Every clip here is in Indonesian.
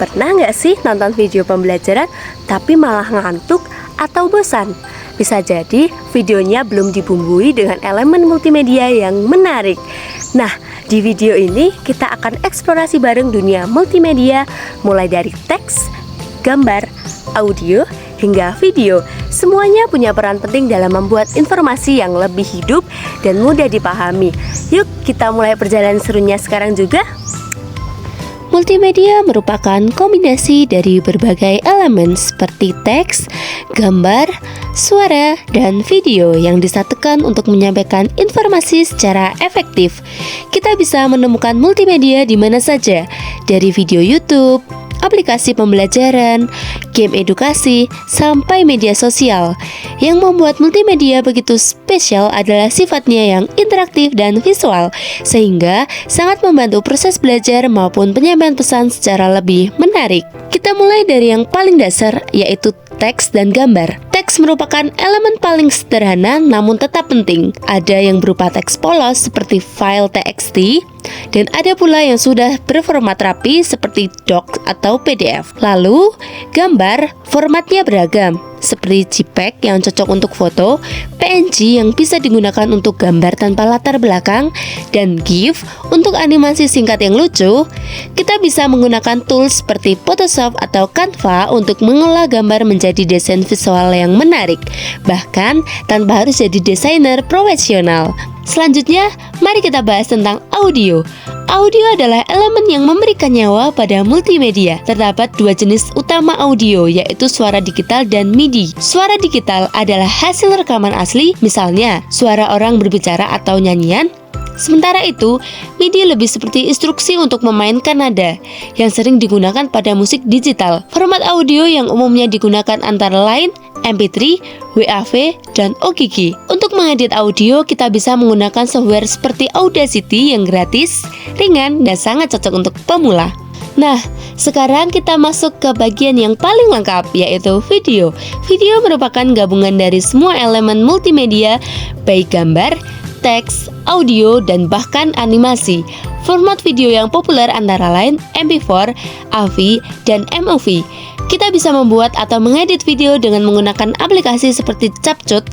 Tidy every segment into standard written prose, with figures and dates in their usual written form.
Pernah nggak sih nonton video pembelajaran tapi malah ngantuk atau bosan? Bisa jadi videonya belum dibumbui dengan elemen multimedia yang menarik. Nah, di video ini kita akan eksplorasi bareng dunia multimedia, mulai dari teks, gambar, audio, hingga video. Semuanya punya peran penting dalam membuat informasi yang lebih hidup dan mudah dipahami. Yuk kita mulai perjalanan serunya sekarang juga. Multimedia merupakan kombinasi dari berbagai elemen seperti teks, gambar, suara, dan video yang disatukan untuk menyampaikan informasi secara efektif. Kita bisa menemukan multimedia di mana saja, dari video YouTube, aplikasi pembelajaran, game edukasi, sampai media sosial. Yang membuat multimedia begitu spesial adalah sifatnya yang interaktif dan visual, sehingga sangat membantu proses belajar maupun penyampaian pesan secara lebih menarik. Kita mulai dari yang paling dasar, yaitu teks dan gambar. Teks merupakan elemen paling sederhana namun tetap penting. Ada yang berupa teks polos seperti file TXT, dan ada pula yang sudah berformat rapi seperti doc atau PDF. Lalu, gambar formatnya beragam, seperti JPEG yang cocok untuk foto, PNG yang bisa digunakan untuk gambar tanpa latar belakang, dan GIF untuk animasi singkat yang lucu. Kita bisa menggunakan tools seperti Photoshop atau Canva untuk mengolah gambar menjadi desain visual yang menarik, bahkan tanpa harus jadi desainer profesional. Selanjutnya, mari kita bahas tentang audio. Audio adalah elemen yang memberikan nyawa pada multimedia. Terdapat dua jenis utama audio, yaitu suara digital dan MIDI. Suara digital adalah hasil rekaman asli, misalnya suara orang berbicara atau nyanyian. Sementara itu, MIDI lebih seperti instruksi untuk memainkan nada, yang sering digunakan pada musik digital. Format audio yang umumnya digunakan antara lain MP3, WAV, dan OGG. Untuk mengedit audio, kita bisa menggunakan software seperti Audacity yang gratis, ringan, dan sangat cocok untuk pemula. Nah, sekarang kita masuk ke bagian yang paling lengkap, yaitu video. Video merupakan gabungan dari semua elemen multimedia, baik gambar, teks, audio, dan bahkan animasi. Format video yang populer antara lain MP4, AVI, dan MOV. Kita bisa membuat atau mengedit video dengan menggunakan aplikasi seperti CapCut,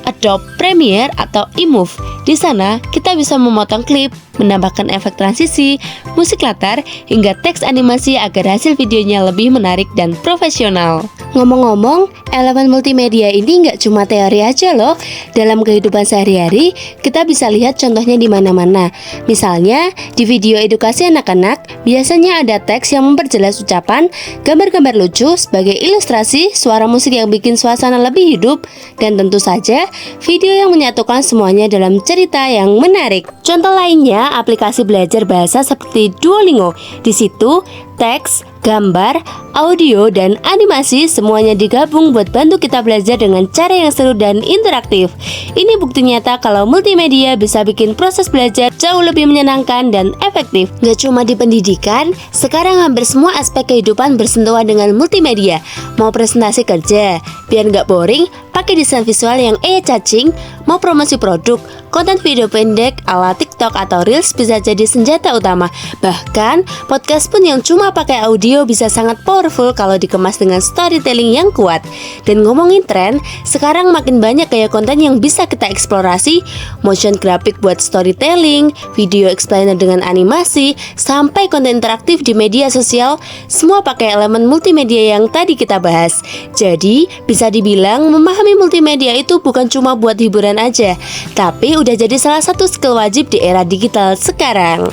Adobe Premiere, atau eMove. Di sana, kita bisa memotong klip, menambahkan efek transisi, musik latar, hingga teks animasi agar hasil videonya lebih menarik dan profesional. Ngomong-ngomong, elemen multimedia ini nggak cuma teori aja loh. Dalam kehidupan sehari-hari, kita bisa lihat contohnya di mana-mana. Misalnya, di video edukasi anak-anak, biasanya ada teks yang memperjelas ucapan, gambar-gambar lucu sebagai ilustrasi, suara musik yang bikin suasana lebih hidup, dan tentu saja, video yang menyatukan semuanya dalam cerita yang menarik. Contoh lainnya, aplikasi belajar bahasa seperti Duolingo. Di situ, teks, gambar, audio, dan animasi semuanya digabung buat bantu kita belajar dengan cara yang seru dan interaktif. Ini bukti nyata kalau multimedia bisa bikin proses belajar jauh lebih menyenangkan dan efektif. Gak cuma di pendidikan, sekarang hampir semua aspek kehidupan bersentuhan dengan multimedia. Mau presentasi kerja, biar gak boring, pakai desain visual yang eye-catching. Mau promosi produk, konten video pendek ala TikTok atau Reels bisa jadi senjata utama. Bahkan, podcast pun yang cuma pakai audio bisa sangat powerful kalau dikemas dengan storytelling yang kuat. Dan ngomongin tren, sekarang makin banyak gaya konten yang bisa kita eksplorasi. Motion graphic buat storytelling, video explainer dengan animasi, sampai konten interaktif di media sosial, semua pakai elemen multimedia yang tadi kita bahas. Jadi, bisa dibilang memahami multimedia itu bukan cuma buat hiburan aja, tapi udah jadi salah satu skill wajib di era digital sekarang.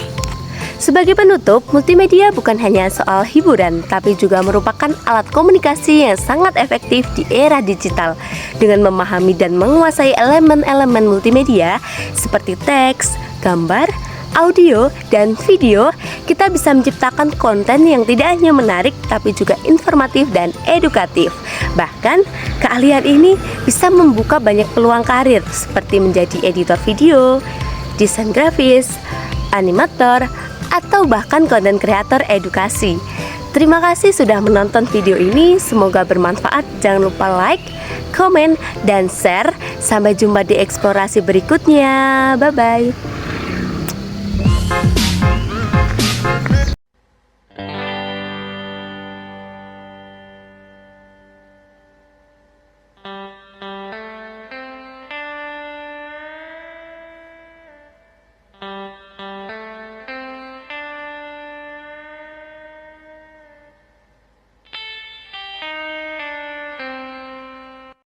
Sebagai penutup, multimedia bukan hanya soal hiburan, tapi juga merupakan alat komunikasi yang sangat efektif di era digital. Dengan memahami dan menguasai elemen-elemen multimedia seperti teks, gambar, audio, dan video, kita bisa menciptakan konten yang tidak hanya menarik, tapi juga informatif dan edukatif. Bahkan, keahlian ini bisa membuka banyak peluang karir, seperti menjadi editor video, desain grafis, animator, atau bahkan konten kreator edukasi. Terima kasih sudah menonton video ini, semoga bermanfaat. Jangan lupa like, komen, dan share. Sampai jumpa di eksplorasi berikutnya. Bye-bye.